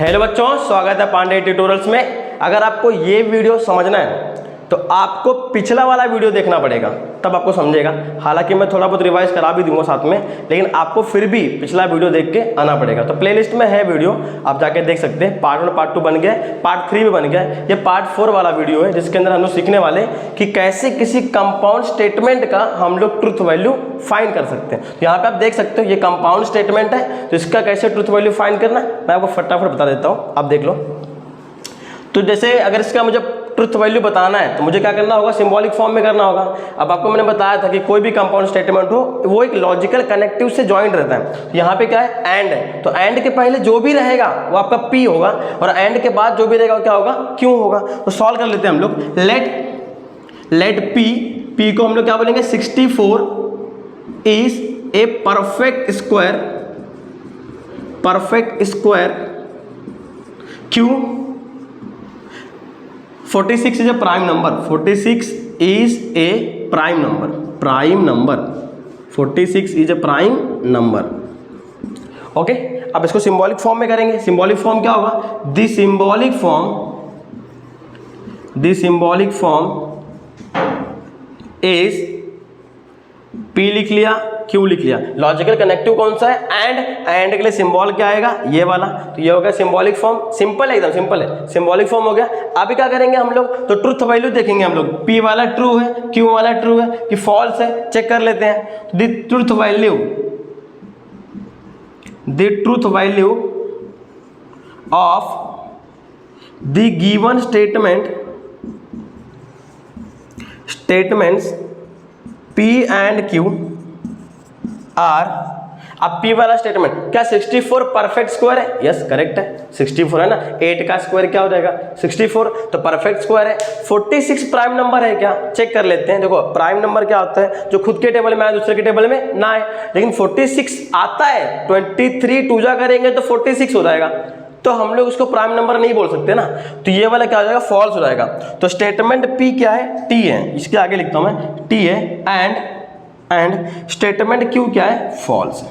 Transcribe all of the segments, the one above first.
Hello बच्चों, स्वागत है पांडे ट्यूटोरियल्स में। अगर आपको ये वीडियो समझना है तो आपको पिछला वाला वीडियो देखना पड़ेगा, तब आपको समझेगा। हालांकि मैं थोड़ा बहुत रिवाइज करा भी दूंगा साथ में, लेकिन आपको फिर भी पिछला वीडियो देख के आना पड़ेगा। तो प्लेलिस्ट में है वीडियो, आप जाके देख सकते हैं। पार्ट 1 पार्ट 2 बन गया, पार्ट 3 भी बन गया। ये पार्ट 4 वाला वीडियो है, जिसके अंदर हम लोग सीखने वाले कि कैसे किसी कंपाउंड स्टेटमेंट का हम लोग ट्रुथ वैल्यू फाइंड कर सकते हैं। तो यहाँ पे आप देख सकते हो ये कंपाउंड स्टेटमेंट है, तो इसका कैसे ट्रुथ वैल्यू फाइंड करना मैं आपको फटाफट बता देता हूँ, आप देख लो। तो जैसे अगर इसका मुझे ट्रुथ वैल्यू बताना है तो मुझे क्या करना होगा, सिंबॉलिक फॉर्म में करना होगा। अब आपको मैंने बताया था कि कोई भी कंपाउंड स्टेटमेंट हो वो एक लॉजिकल कनेक्टिव से जॉइंट रहता है। तो यहाँ पे क्या है, एंड है, तो एंड के पहले जो भी रहेगा वो आपका पी होगा, और एंड के बाद जो भी रहेगा वो क्या होगा, क्यों होगा। तो सॉल्व कर लेते हैं हम लोग। लेट पी को हम लोग क्या बोलेंगे, 64 इज ए परफेक्ट स्क्वायर क्यों 46 is a prime number. 46 is a prime number. 46 is a prime number. Okay, अब इसको सिंबॉलिक फॉर्म में करेंगे। सिंबॉलिक फॉर्म क्या होगा, the symbolic form is P लिख लिया, क्यू लिख लिया। लॉजिकल कनेक्टिव कौन सा है, एंड के लिए सिंबल क्या आएगा, ये वाला। तो ये हो गया सिंबॉलिक फॉर्म। सिंपल है, एकदम सिंपल है, सिंबॉलिक फॉर्म हो गया। अभी क्या करेंगे हम लोग, तो ट्रुथ वैल्यू देखेंगे हम लोग। पी वाला ट्रू है, क्यू वाला ट्रू है कि फॉल्स है, चेक कर लेते हैं। The truth value of the given statements P and Q are. अब P वाला स्टेटमेंट क्या 64 परफेक्ट स्क्वायर है, यस करेक्ट है, 64 है ना। 8 का स्क्वायर क्या हो जाएगा, 64, तो परफेक्ट स्क्वायर है। 46 प्राइम नंबर है क्या, चेक कर लेते हैं। देखो प्राइम नंबर क्या होता है, जो खुद के टेबल में आए दूसरे के टेबल में ना आए, लेकिन 46 आता है। 23 टूजा करेंगे तो 46 हो जाएगा, तो हम लोग उसको प्राइम नंबर नहीं बोल सकते ना। तो ये वाला क्या हो जाएगा, फॉल्स हो जाएगा। तो स्टेटमेंट P क्या है, T है, इसके आगे लिखता हूं मैं, T है, एंड स्टेटमेंट Q क्या है, false.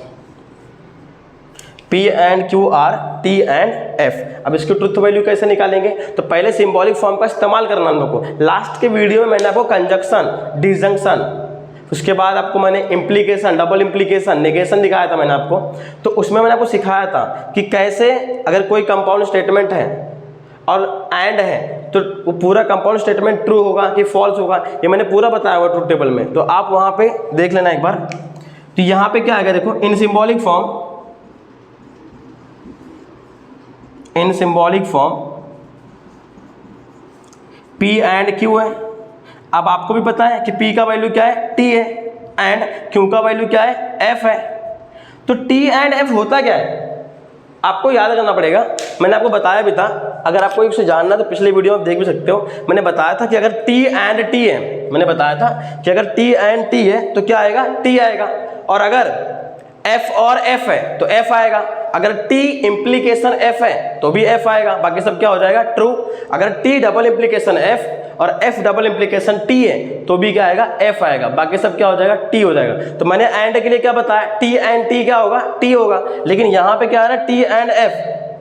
P and Q are T and F। अब इसकी ट्रुथ वैल्यू कैसे निकालेंगे, तो पहले सिंबॉलिक फॉर्म का इस्तेमाल करना हम लोग को। लास्ट के वीडियो में मैंने आपको कंजक्शन, डिजंक्शन, उसके बाद आपको मैंने इम्प्लीकेशन, डबल इम्प्लीकेशन, नेगेशन दिखाया था मैंने आपको। तो उसमें मैंने आपको सिखाया था कि कैसे अगर कोई कंपाउंड स्टेटमेंट है और एंड है तो वो पूरा कंपाउंड स्टेटमेंट ट्रू होगा कि फॉल्स होगा, ये मैंने पूरा बताया हुआ ट्रुथ टेबल में। तो आप वहां पे देख लेना एक बार। तो यहां पे क्या आएगा, देखो, इन symbolic form P and Q है। अब आपको भी पता है कि P का वैल्यू क्या है, T है, एंड Q का वैल्यू क्या है, F है। तो T एंड F होता क्या है, आपको याद करना पड़ेगा। मैंने आपको बताया भी था, अगर आपको इसे जानना तो पिछले वीडियो में देख भी सकते हो। मैंने बताया था कि अगर T एंड T है, मैंने बताया था कि अगर T एंड T है तो क्या आएगा, T आएगा। और अगर F और F है तो F आएगा। अगर T इम्प्लीकेशन F है तो भी F आएगा, बाकी सब क्या हो जाएगा, ट्रू। अगर T डबल इम्प्लीकेशन F और F डबल इम्प्लीकेशन T है तो भी क्या आएगा, F आएगा, बाकी सब क्या हो जाएगा, T हो जाएगा। तो मैंने एंड के लिए क्या बताया, T एंड T क्या होगा, T होगा। लेकिन यहां पे क्या आ रहा है, T एंड F,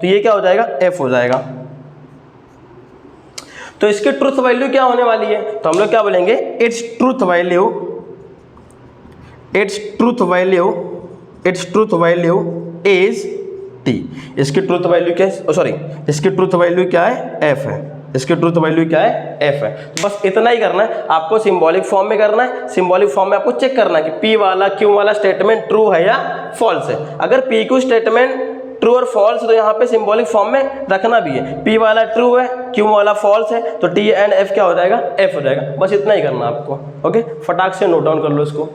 तो ये क्या हो जाएगा, F हो जाएगा। तो इसकी ट्रुथ वैल्यू क्या होने वाली है, तो हम लोग क्या बोलेंगे, it's truth value is T। इसकी ट्रुथ वैल्यू क्या है, सॉरी, इसकी ट्रुथ वैल्यू क्या है, F है। इसकी ट्रुथ वैल्यू क्या है, F है। तो बस इतना ही करना है आपको, सिंबॉलिक फॉर्म में करना है। सिंबॉलिक फॉर्म में आपको चेक करना है कि P वाला Q वाला स्टेटमेंट ट्रू है या फॉल्स है। अगर P Q स्टेटमेंट ट्रू और फॉल्स तो यहाँ पे सिंबॉलिक फॉर्म में रखना भी है। P वाला ट्रू है, Q वाला फॉल्स है, तो T एंड F क्या हो जाएगा, F हो जाएगा। बस इतना ही करना आपको। ओके, फटाक से नोट डाउन कर लो इसको।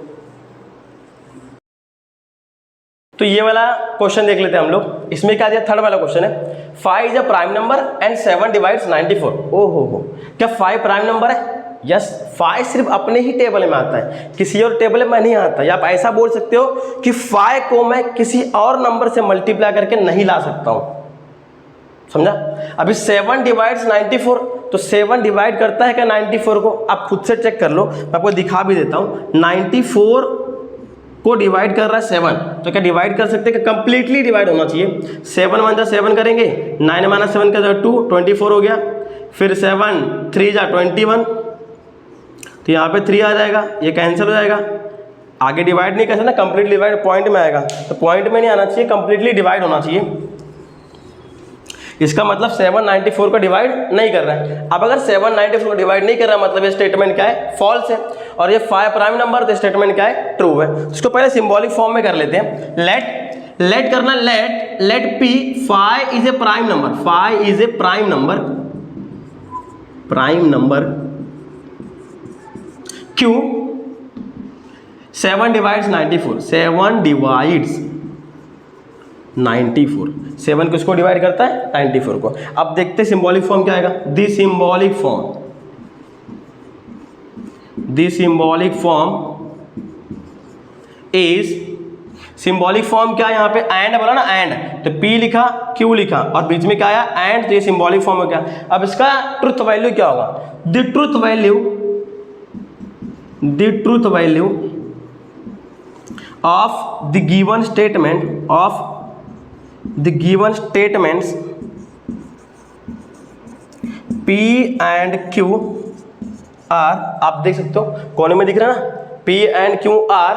तो ये वाला क्वेश्चन देख लेते हैं हम लोग। इसमें क्या दिया, थर्ड वाला क्वेश्चन है, 5 is a prime number and 7 divides 94। ओहो, क्या 5 प्राइम नंबर है, यस। 5 सिर्फ अपने ही टेबल में आता है, किसी और टेबल में नहीं आता। या आप ऐसा बोल सकते हो कि 5 को मैं किसी और नंबर से मल्टीप्लाई करके नहीं ला सकता हूं, समझा। अभी 7 डिवाइड्स 94, तो 7 डिवाइड करता है क्या 94 को, आप खुद से चेक कर लो, मैं आपको दिखा भी देता हूं। 94 को डिवाइड कर रहा है 7, तो क्या डिवाइड कर सकते हैं कि कंप्लीटली डिवाइड होना चाहिए। 7 1 जा 7 करेंगे, 9 माइनस 7 का 2, 24 हो गया। फिर 7 3 जा 21, तो यहाँ पे 3 आ जाएगा, ये कैंसिल हो जाएगा। आगे डिवाइड नहीं कर सकते ना, कंप्लीट डिवाइड पॉइंट में आएगा, तो पॉइंट में नहीं आना चाहिए, कंप्लीटली डिवाइड होना चाहिए। इसका मतलब 7 94 को डिवाइड नहीं कर रहा है। अब अगर 7 94 को डिवाइड नहीं कर रहा मतलब ये स्टेटमेंट क्या है, फॉल्स है। और ये 5 प्राइम नंबर, तो स्टेटमेंट क्या है, ट्रू है। इसको पहले सिंबॉलिक फॉर्म में कर लेते हैं। लेट करना, let P 5 is a prime number, 5 is a prime number Q 7 divides 94, 7 divides 94, 7 किसको डिवाइड करता है, 94 को। अब देखते हैं सिंबॉलिक फॉर्म क्या आएगा। The symbolic form is, symbolic form क्या है यहाँ पे, एंड बोला ना, एंड, तो P लिखा, Q लिखा और बीच में क्या आया, एंड, तो ये सिंबॉलिक फॉर्म हो गया। अब इसका ट्रुथ वैल्यू क्या होगा, the truth value of the given statements P and Q are, आप देख सकते हो कोने में दिख रहा है ना, P and Q are,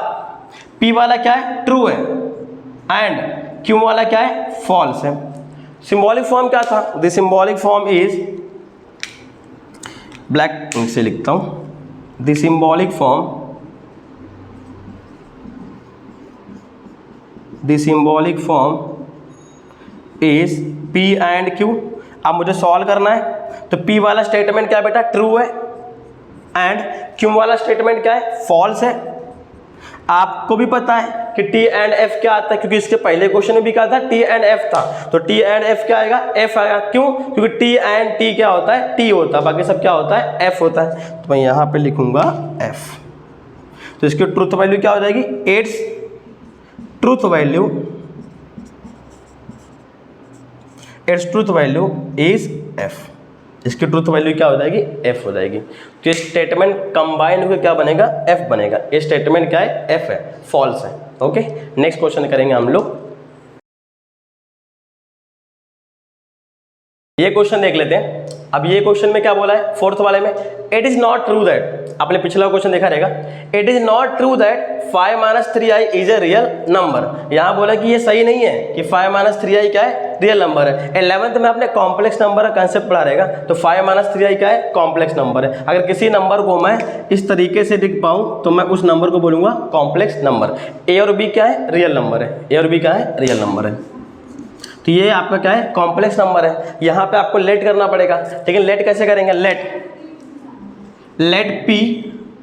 P वाला क्या है, ट्रू है, एंड Q वाला क्या है, फॉल्स है। सिंबॉलिक फॉर्म क्या था, the symbolic form is, black ink से लिखता हूं, the symbolic form is P and Q। अब मुझे सॉल्व करना है, तो P वाला स्टेटमेंट क्या है बेटा, ट्रू है, एंड Q वाला स्टेटमेंट क्या है, फॉल्स है। आपको भी पता है कि T एंड F क्या आता है, क्योंकि इसके पहले क्वेश्चन में भी कहा था T एंड F था, तो T एंड F क्या आएगा, F आएगा। क्यों, क्योंकि T एंड T क्या होता है, T होता है, बाकी सब क्या होता है, F होता है। तो मैं यहाँ पे लिखूंगा F, तो इसकी ट्रुथ वैल्यू क्या हो जाएगी, it's truth value is F। इसकी ट्रुथ वैल्यू क्या हो जाएगी, F हो जाएगी। तो ये स्टेटमेंट कंबाइन होकर क्या बनेगा, F बनेगा। ये स्टेटमेंट क्या है, F है, फॉल्स है। ओके, नेक्स्ट क्वेश्चन करेंगे हम लोग। ये क्वेश्चन देख लेते हैं। अब ये क्वेश्चन में क्या बोला है, फोर्थ वाले में, it is not true that, आपने पिछला क्वेश्चन देखा रहेगा, it is not true that 5 - 3i is a real number. यहां बोला कि ये सही नहीं है कि 5 - 3i क्या है, रियल नंबर है। 11th में आपने कॉम्प्लेक्स नंबर का कंसेप्ट पढ़ा रहेगा, तो 5 - 3i क्या है, कॉम्प्लेक्स नंबर है। अगर किसी नंबर को मैं इस तरीके से लिख पाऊं तो मैं उस नंबर को बोलूंगा कॉम्प्लेक्स नंबर। ए और बी क्या है, रियल नंबर है, ए और बी क्या है, रियल नंबर है। तो ये आपका क्या है, कॉम्प्लेक्स नंबर है। यहाँ पे आपको लेट करना पड़ेगा, लेकिन लेट कैसे करेंगे, लेट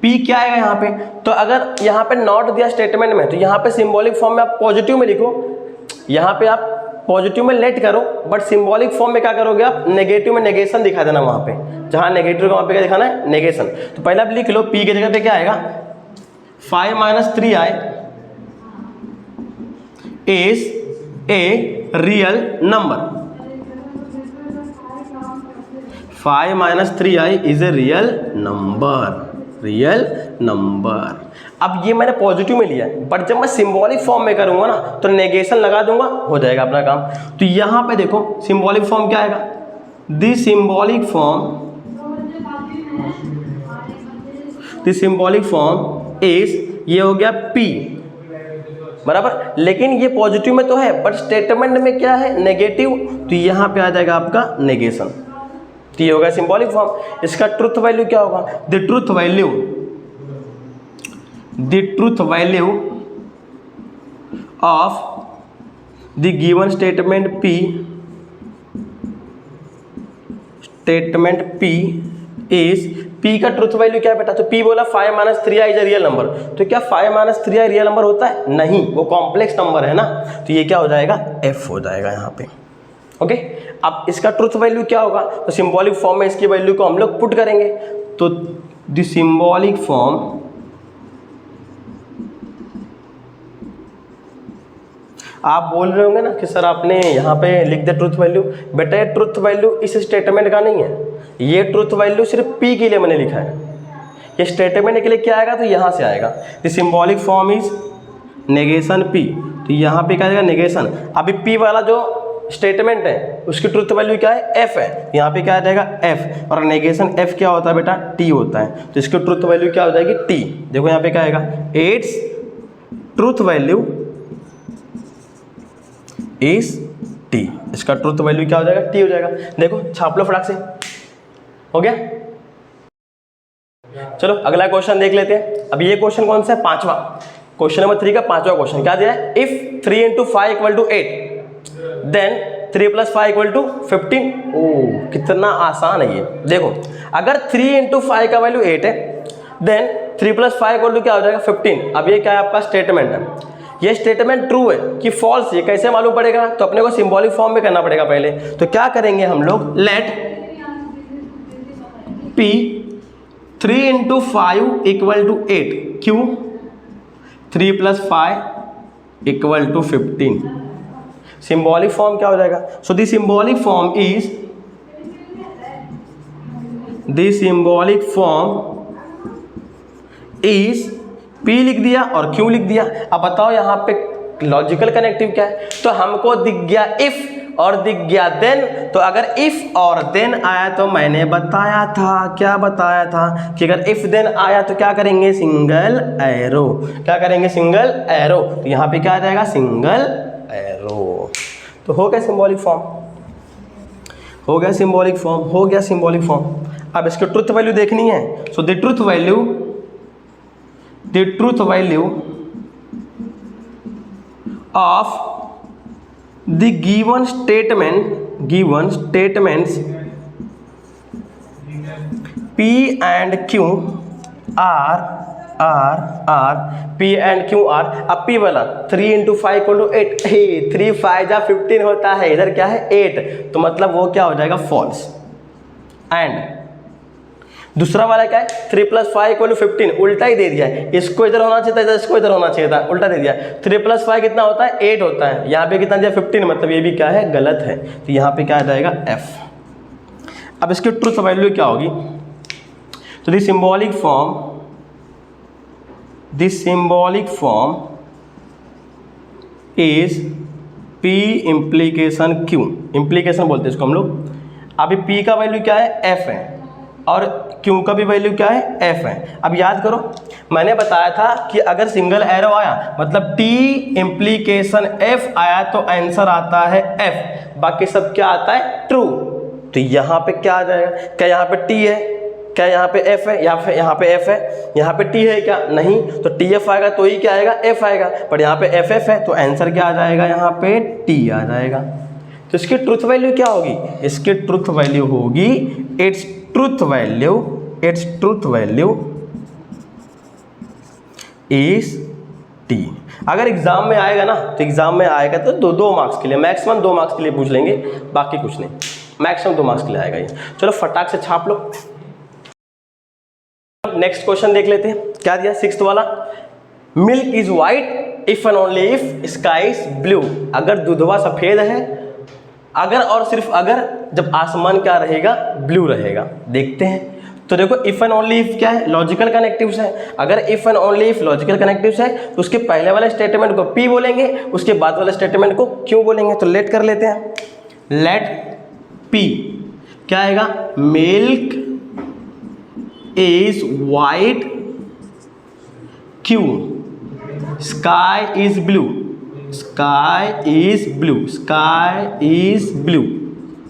P क्या आएगा यहाँ पे, तो अगर यहाँ पे नॉट दिया स्टेटमेंट में, तो यहाँ पे सिंबॉलिक फॉर्म में आप पॉजिटिव में लिखो, यहाँ पे आप पॉजिटिव में लेट करो, बट सिंबॉलिक फॉर्म में क्या करोगे आप, नेगेटिव में नेगेशन दिखा देना, वहाँ पे जहाँ नेगेटिव वहाँ पे क्या दिखाना है, नेगेशन। तो पहले आप लिख लो P की जगह पे क्या आएगा, 5 - 3i is a real number, 5 - 3i is a real number. अब ये मैंने पॉजिटिव में लिया है, बट जब मैं सिंबॉलिक फॉर्म में करूंगा ना तो नेगेशन लगा दूंगा, हो जाएगा अपना काम। तो यहां पे देखो सिंबॉलिक फॉर्म क्या आएगा, द सिंबॉलिक फॉर्म इज, ये हो गया P बराबर, लेकिन ये पॉजिटिव में तो है बट स्टेटमेंट में क्या है, नेगेटिव, तो यहां पे आ जाएगा आपका नेगेशन। तो ये होगा सिंबॉलिक फॉर्म। इसका ट्रुथ वैल्यू क्या होगा, the truth value of the given statement P is, P का ट्रुथ वैल्यू क्या है बेटा, तो P बोला 5 - 3i is a real number, तो क्या 5 - 3i रियल नंबर होता है, नहीं, वो कॉम्प्लेक्स नंबर है ना, तो ये क्या हो जाएगा, F हो जाएगा यहाँ पे। ओके, अब इसका ट्रुथ वैल्यू क्या होगा, तो सिंबॉलिक फॉर्म में इसकी वैल्यू को हम लोग पुट करेंगे, तो द सिंबॉलिक फॉर्म आप बोल रहे होंगे ना कि सर आपने यहाँ पे लिख दिया ट्रुथ वैल्यू, बेटा ये ट्रुथ वैल्यू इस स्टेटमेंट का नहीं है, ये ट्रुथ वैल्यू सिर्फ P के लिए मैंने लिखा है, ये स्टेटमेंट के लिए क्या आएगा, तो यहाँ से आएगा, the symbolic form is negation P, तो यहाँ पे क्या आ जाएगा नेगेशन। अभी P वाला जो स्टेटमेंट है उसकी ट्रुथ वैल्यू क्या है F है, यहाँ पे क्या आ जाएगा F, और नेगेशन F क्या होता है बेटा T होता है, तो इसकी ट्रुथ वैल्यू क्या हो जाएगी T। देखो यहाँ पे क्या आएगा, it's truth value is T, इसका ट्रुथ वैल्यू क्या हो जाएगा T हो जाएगा। देखो छाप लो फटाक से, हो गया। चलो अगला क्वेश्चन देख लेते हैं। अब ये क्वेश्चन कौन सा है, पांचवा, क्वेश्चन नंबर 3 का पांचवा क्वेश्चन क्या दिया है, if 3 into 5 equal to 8 then 3 plus 5 equal to 15। ओ कितना आसान है ये। देखो अगर 3 इंटू 5 का वैल्यू 8 है देन 3 प्लस 5 इक्वल टू क्या हो जाएगा 15। अब ये क्या है आपका स्टेटमेंट है, ये स्टेटमेंट ट्रू है कि फॉल्स, ये कैसे मालूम पड़ेगा, तो अपने को सिंबॉलिक फॉर्म में करना पड़ेगा पहले। तो क्या करेंगे हम लोग, let P 3 into 5 equal to 8, Q 3 plus 5 equal to 15। Symbolic form क्या हो जाएगा, so the symbolic form is, the symbolic form is P लिख दिया और Q लिख दिया। अब बताओ यहाँ पे लॉजिकल कनेक्टिव क्या है, तो हमको दिख गया इफ और दिख गया देन, तो अगर इफ और देन आया तो मैंने बताया था, क्या बताया था कि अगर इफ देन आया तो क्या करेंगे, सिंगल एरो, क्या करेंगे सिंगल एरो, तो यहाँ पे क्या आ जाएगा सिंगल एरो। तो हो गया सिंबॉलिक फॉर्म, हो गया सिंबॉलिक फॉर्म, हो गया सिंबॉलिक फॉर्म। अब इसकी ट्रुथ वैल्यू देखनी है, so the truth value, the truth value of the given statements P and Q are P and Q are, अब P वाला 3 इंटू 5 इक्वल टू 8, 3 5 जा 15 होता है, इधर क्या है 8, तो मतलब वो क्या हो जाएगा फॉल्स। एंड दूसरा वाला क्या है 3 प्लस 5 इक्वल टू 15, उल्टा ही दे दिया है, इसको इधर होना चाहिए था, इसको इधर होना चाहिए था, उल्टा दे दिया। 3 प्लस 5 कितना होता है 8 होता है, यहाँ पे कितना दिया 15, मतलब ये भी क्या है गलत है, तो यहाँ पे क्या आ जाएगा F। अब इसकी ट्रुथ वैल्यू क्या होगी, तो the symbolic form is P implication Q, implication बोलते हैं इसको हम लोग। अभी P का वैल्यू क्या है F है और Q का भी वैल्यू क्या है F है। अब याद करो मैंने बताया था कि अगर सिंगल एरो आया मतलब T इम्प्लीकेशन F आया तो आंसर आता है F, बाकी सब क्या आता है ट्रू। तो यहाँ पे क्या आ जाएगा, क्या यहाँ पे T है, क्या यहाँ पे F है, या फिर यहाँ पे F है, यहाँ पे T है क्या, नहीं, तो TF आएगा तो ही क्या आएगा F आएगा, पर यहाँ पे FF है तो आंसर क्या आ जाएगा, यहाँ पे T आ जाएगा। तो इसकी ट्रुथ वैल्यू क्या होगी, इसकी ट्रुथ वैल्यू होगी it's truth value is T। अगर एग्जाम में आएगा ना, तो एग्जाम में आएगा तो दो मार्क्स के लिए, मैक्सिमम 2 मार्क्स के लिए पूछ लेंगे, बाकी कुछ नहीं, मैक्सिमम 2 मार्क्स के लिए आएगा ये। चलो फटाक से छाप लो। नेक्स्ट क्वेश्चन देख लेते हैं, क्या दिया 6th वाला, milk is white if and only if sky is blue. अगर दूधवा सफेद है, अगर और सिर्फ अगर, जब आसमान क्या रहेगा ब्लू रहेगा। देखते हैं, तो देखो इफ एंड ओनली इफ क्या है, लॉजिकल कनेक्टिव्स है। अगर if and only if logical connectives है तो उसके पहले वाले स्टेटमेंट को P बोलेंगे, उसके बाद वाले स्टेटमेंट को Q बोलेंगे। तो लेट कर लेते हैं, लेट P क्या आएगा, milk is white, Q sky is blue, sky is blue, sky is blue,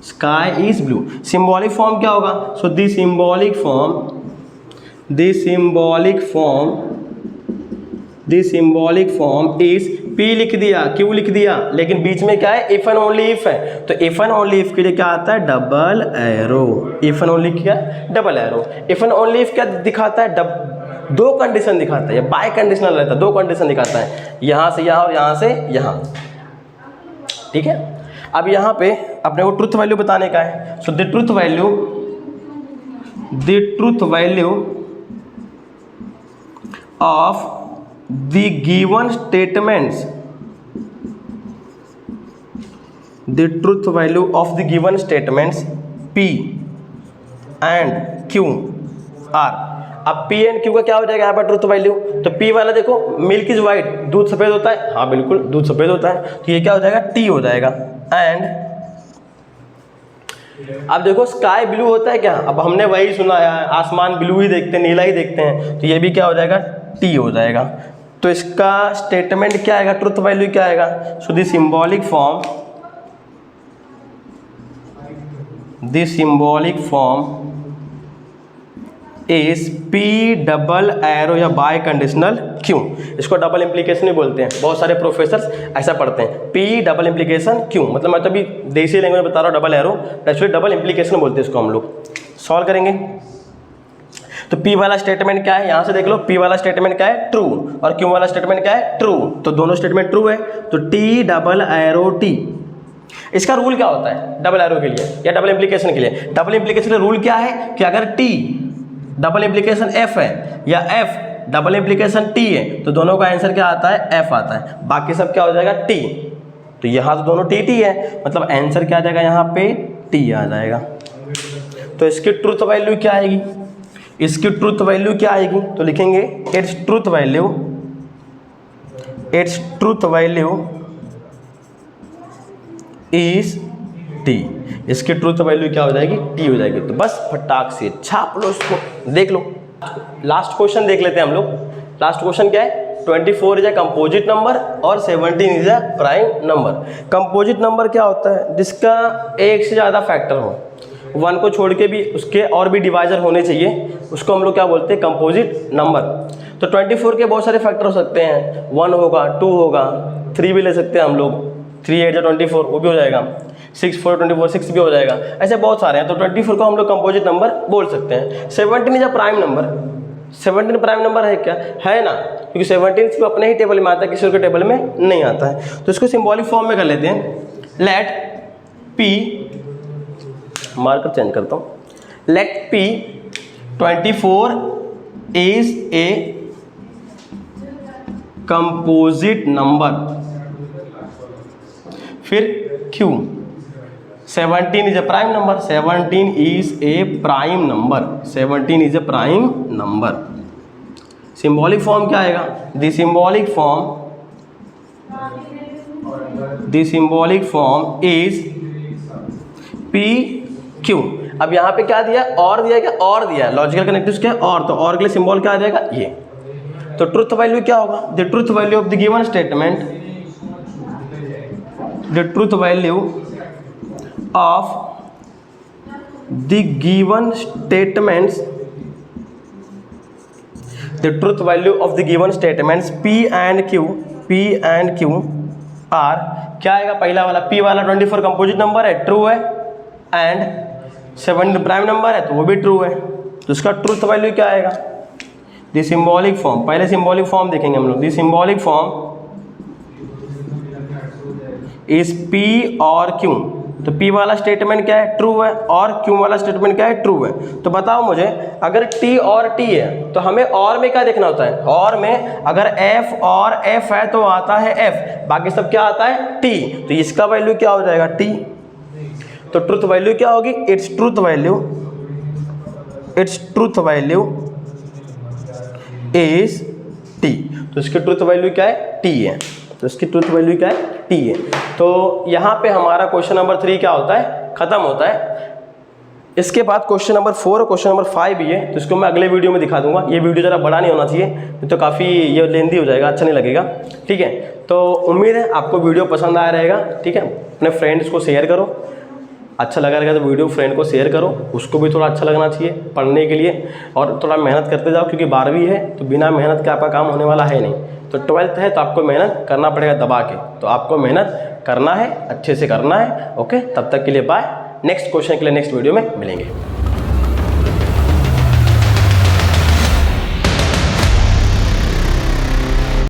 sky is blue. Symbolic form क्या होगा, सो the symbolic form is P लिख दिया, Q लिख दिया, लेकिन बीच में क्या है इफ एंड ओनली इफ है, तो इफ एंड ओनली इफ के लिए क्या आता है double arrow. If and only क्या double arrow. If and only if क्या दिखाता है, 2 कंडीशन दिखाता है, बाय कंडीशनल रहता है, 2 कंडीशन दिखाता है, यहाँ से यहाँ और यहाँ से यहाँ, ठीक है। अब यहाँ पे अपने को ट्रुथ वैल्यू बताने का है, so the truth value of the given statements, the truth value of the given statements P and Q are. अब P एंड Q का क्या हो जाएगा यहाँ पर ट्रुथ वैल्यू, तो P वाला देखो मिल्क इज वाइट, दूध सफ़ेद होता है, हाँ बिल्कुल दूध सफ़ेद होता है, तो ये क्या हो जाएगा T हो जाएगा। एंड अब देखो स्काई ब्लू होता है क्या, अब हमने वही सुना है, आसमान ब्लू ही देखते हैं, नीला ही देखते हैं, तो ये भी क्या हो जाएगा T हो जाएगा। तो इसका स्टेटमेंट क्या आएगा, ट्रुथ वैल्यू क्या आएगा, सो the symbolic form is P double arrow या बाय कंडीशनल Q। इसको डबल इम्प्लीकेशन ही बोलते हैं, बहुत सारे प्रोफेसर्स ऐसा पढ़ते हैं, P डबल इम्प्लीकेशन Q, मतलब मैं तो अभी देसी लैंग्वेज में बता रहा हूँ, double arrow actually double implication बोलते हैं इसको हम लोग। सॉल्व करेंगे तो P वाला स्टेटमेंट क्या है, यहाँ से देख लो, P वाला स्टेटमेंट क्या है, ट्रू, और Q वाला स्टेटमेंट क्या है, ट्रू, तो दोनों स्टेटमेंट ट्रू है, तो T डबल एरो T। इसका रूल क्या होता है डबल एरो के लिए या डबल इम्प्लीकेशन के लिए, डबल इम्प्लीकेशन का रूल क्या है कि अगर T डबल इम्प्लीकेशन F है या F डबल इम्प्लीकेशन T है, तो दोनों का आंसर क्या आता है, F आता है, बाकी सब क्या हो जाएगा T। तो यहाँ तो दोनों T है, मतलब आंसर क्या आ जाएगा यहाँ पे T आ जाएगा। तो इसकी ट्रुथ वैल्यू क्या आएगी, इसकी ट्रुथ वैल्यू क्या आएगी, तो लिखेंगे it's truth value is T। इसकी ट्रुथ वैल्यू क्या हो जाएगी, T हो जाएगी। तो बस फटाक से छाप लो इसको, देख लो। लास्ट क्वेश्चन देख लेते हैं हम लोग। लास्ट क्वेश्चन क्या है, 24 इज अ कंपोजिट नंबर और 17 is a prime number. Composite number क्या होता है, जिसका एक से ज़्यादा फैक्टर हो, 1 को छोड़ के भी उसके और भी डिवाइजर होने चाहिए, उसको हम लोग क्या बोलते हैं, कंपोजिट नंबर। तो 24 के बहुत सारे फैक्टर हो सकते हैं, 1 होगा, 2 होगा, 3 भी ले सकते हैं हम लोग, 3 8 24 वो भी हो जाएगा, 6 4 24 6 भी हो जाएगा, ऐसे बहुत सारे हैं। तो 24 को हम लोग कंपोजिट नंबर बोल सकते हैं। 17 is a prime number, 17 prime number है क्या, है ना, क्योंकि 17 सिर्फ अपने ही टेबल में आता है, किसी और के टेबल में नहीं आता है। तो इसको सिंबॉलिक फॉर्म में कर लेते हैं, लेट P, मार्कर चेंज करता हूँ, let P 24 is a composite number, फिर Q 17 is a prime number, 17 is a prime number, 17 is a prime number. Symbolic form क्या आएगा, the symbolic form is P Q। अब यहाँ पे क्या दिया, और दिया क्या, और दिया, लॉजिकल कनेक्टिव्स क्या है, और, तो और के लिए सिंबल क्या आ जाएगा ये। तो ट्रुथ वैल्यू क्या होगा, the truth value of the given statement, the truth value of the given statements, the truth value of the given statements P and Q are, क्या आएगा पहला वाला, P वाला 24 कंपोजिट नंबर है, ट्रू है, and 17 prime number है, तो वो भी ट्रू है। तो इसका ट्रुथ वैल्यू क्या आएगा, द सिंबॉलिक फॉर्म, पहले सिंबॉलिक फॉर्म देखेंगे हम लोग, the symbolic form is P और Q। तो P वाला स्टेटमेंट क्या है, ट्रू है, और Q वाला स्टेटमेंट क्या है, ट्रू है। तो बताओ मुझे, अगर T और T है तो हमें और में क्या देखना होता है, और में अगर F और F है तो आता है F, बाकी सब क्या आता है T, तो इसका वैल्यू क्या हो जाएगा T। तो ट्रुथ वैल्यू क्या होगी, it's truth value is T। तो इसकी ट्रुथ वैल्यू क्या है, T है, तो इसकी ट्रुथ वैल्यू क्या है, T है। तो यहाँ पे हमारा क्वेश्चन नंबर 3 क्या होता है, खत्म होता है। इसके बाद क्वेश्चन नंबर 4 और क्वेश्चन नंबर 5 भी है, तो इसको मैं अगले वीडियो में दिखा दूंगा। ये वीडियो ज़रा बड़ा नहीं होना चाहिए, तो काफ़ी ये लेंदी हो जाएगा, अच्छा नहीं लगेगा, ठीक है। तो उम्मीद है आपको वीडियो पसंद आया रहेगा, ठीक है। अपने फ्रेंड्स को शेयर करो, अच्छा लगा रहेगा तो वीडियो फ्रेंड को शेयर करो, उसको भी थोड़ा अच्छा लगना चाहिए पढ़ने के लिए, और थोड़ा मेहनत करते जाओ, क्योंकि 12वीं है तो बिना मेहनत के आपका काम होने वाला है नहीं। तो 12th है तो आपको मेहनत करना पड़ेगा दबा के, तो आपको मेहनत करना है, अच्छे से करना है, ओके। तब तक के लिए बाय, नेक्स्ट क्वेश्चन के लिए नेक्स्ट वीडियो में मिलेंगे।